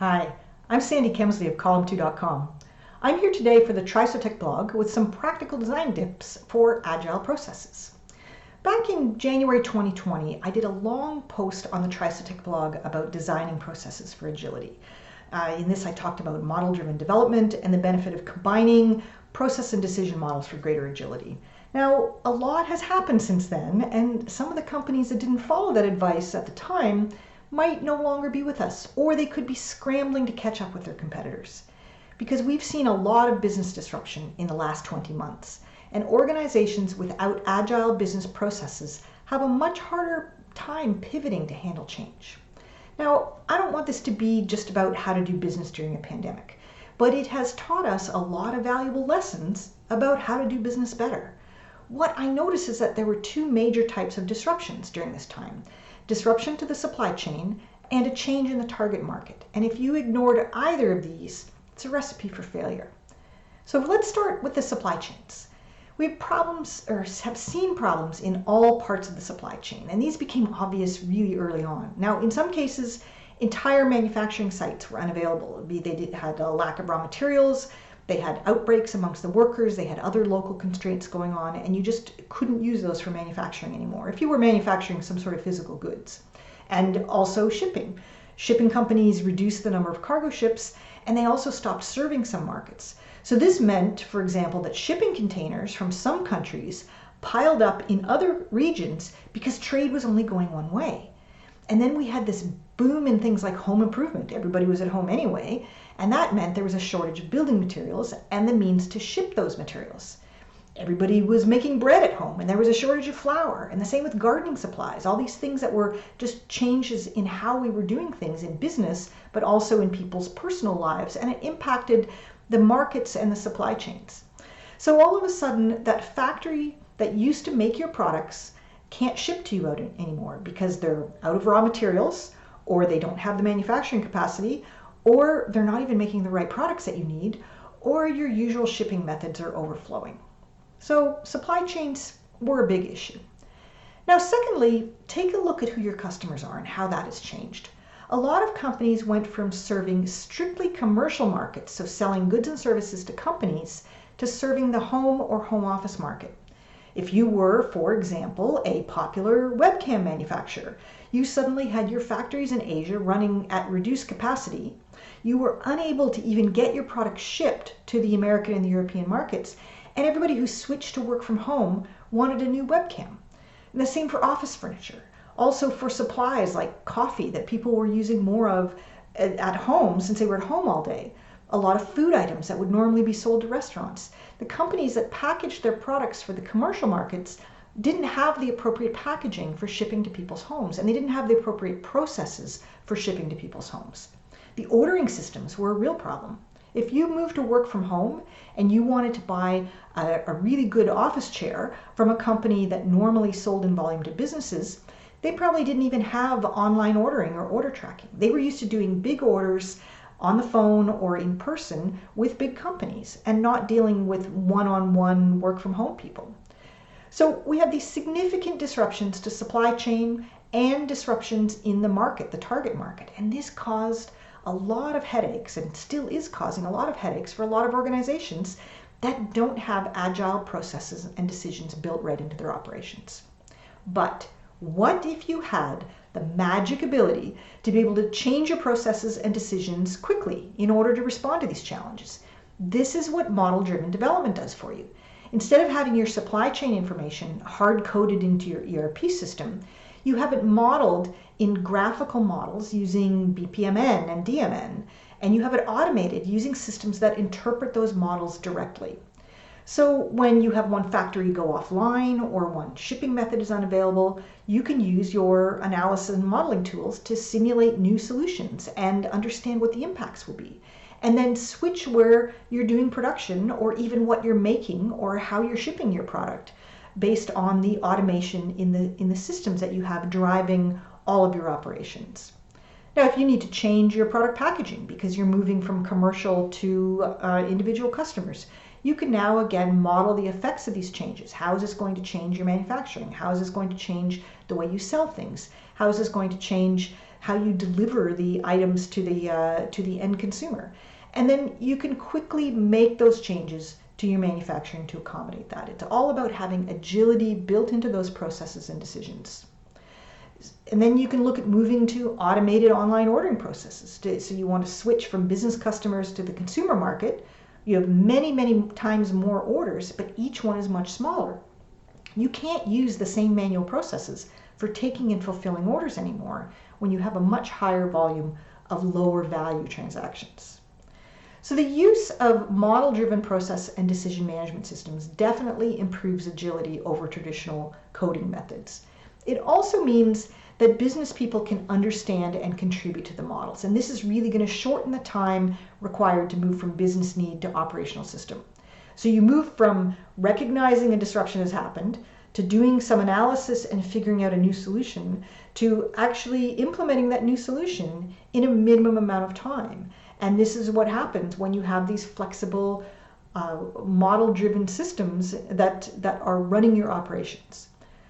Hi, I'm Sandy Kemsley of column2.com. I'm here today for the Trisotech blog with some practical design tips for agile processes. Back in January 2020, I did a long post on the Trisotech blog about designing processes for agility. In this, I talked about model-driven development and the benefit of combining process and decision models for greater agility. Now, a lot has happened since then, and some of the companies that didn't follow that advice at the time might no longer be with us, or they could be scrambling to catch up with their competitors. Because we've seen a lot of business disruption in the last 20 months, and organizations without agile business processes have a much harder time pivoting to handle change. Now, I don't want this to be just about how to do business during a pandemic, but it has taught us a lot of valuable lessons about how to do business better. What I noticed is that there were two major types of disruptions during this time: disruption to the supply chain and a change in the target market. And if you ignored either of these, it's a recipe for failure. So let's start with the supply chains. We have problems, or have seen problems, in all parts of the supply chain, and these became obvious really early on. Now, in some cases, entire manufacturing sites were unavailable. They had a lack of raw materials, they had outbreaks amongst the workers, they had other local constraints going on, and you just couldn't use those for manufacturing anymore if you were manufacturing some sort of physical goods. And also shipping. Shipping companies reduced the number of cargo ships, and they also stopped serving some markets. So this meant, for example, that shipping containers from some countries piled up in other regions because trade was only going one way. And then we had this boom in things like home improvement. Everybody was at home anyway, and that meant there was a shortage of building materials and the means to ship those materials. Everybody was making bread at home, and there was a shortage of flour, and the same with gardening supplies. All these things that were just changes in how we were doing things in business, but also in people's personal lives, and it impacted the markets and the supply chains. So all of a sudden, that factory that used to make your products can't ship to you out anymore because they're out of raw materials, or they don't have the manufacturing capacity, or they're not even making the right products that you need, or your usual shipping methods are overflowing. So supply chains were a big issue. Now, secondly, take a look at who your customers are and how that has changed. A lot of companies went from serving strictly commercial markets, so selling goods and services to companies, to serving the home or home office market. If you were, for example, a popular webcam manufacturer, you suddenly had your factories in Asia running at reduced capacity. You were unable to even get your product shipped to the American and the European markets, and everybody who switched to work from home wanted a new webcam. And the same for office furniture. Also for supplies like coffee that people were using more of at home since they were at home all day. A lot of food items that would normally be sold to restaurants. The companies that packaged their products for the commercial markets didn't have the appropriate packaging for shipping to people's homes, and they didn't have the appropriate processes for shipping to people's homes. The ordering systems were a real problem. If you moved to work from home and you wanted to buy a really good office chair from a company that normally sold in volume to businesses, they probably didn't even have online ordering or order tracking. They were used to doing big orders on the phone or in person with big companies and not dealing with one-on-one work from home people. So we have these significant disruptions to supply chain and disruptions in the market, the target market, and this caused a lot of headaches, and still is causing a lot of headaches for a lot of organizations that don't have agile processes and decisions built right into their operations. But what if you had the magic ability to be able to change your processes and decisions quickly in order to respond to these challenges? This is what model-driven development does for you. Instead of having your supply chain information hard-coded into your ERP system, you have it modeled in graphical models using BPMN and DMN, and you have it automated using systems that interpret those models directly. So when you have one factory go offline or one shipping method is unavailable, you can use your analysis and modeling tools to simulate new solutions and understand what the impacts will be, and then switch where you're doing production or even what you're making or how you're shipping your product based on the automation in the systems that you have driving all of your operations. Now, if you need to change your product packaging because you're moving from commercial to individual customers, you can now again model the effects of these changes. How is this going to change your manufacturing? How is this going to change the way you sell things? How is this going to change how you deliver the items to the end consumer. And then you can quickly make those changes to your manufacturing to accommodate that. It's all about having agility built into those processes and decisions. And then you can look at moving to automated online ordering processes. So you want to switch from business customers to the consumer market. You have many, many times more orders, but each one is much smaller. You can't use the same manual processes for taking and fulfilling orders anymore when you have a much higher volume of lower value transactions. So the use of model-driven process and decision management systems definitely improves agility over traditional coding methods. It also means that business people can understand and contribute to the models. And this is really going to shorten the time required to move from business need to operational system. So you move from recognizing a disruption has happened to doing some analysis and figuring out a new solution to actually implementing that new solution in a minimum amount of time. And this is what happens when you have these flexible model-driven systems that are running your operations.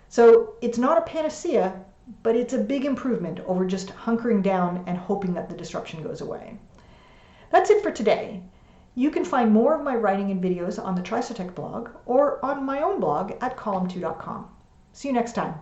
So it's not a panacea, but it's a big improvement over just hunkering down and hoping that the disruption goes away. That's it for today. You can find more of my writing and videos on the Trisotech blog or on my own blog at column2.com. See you next time.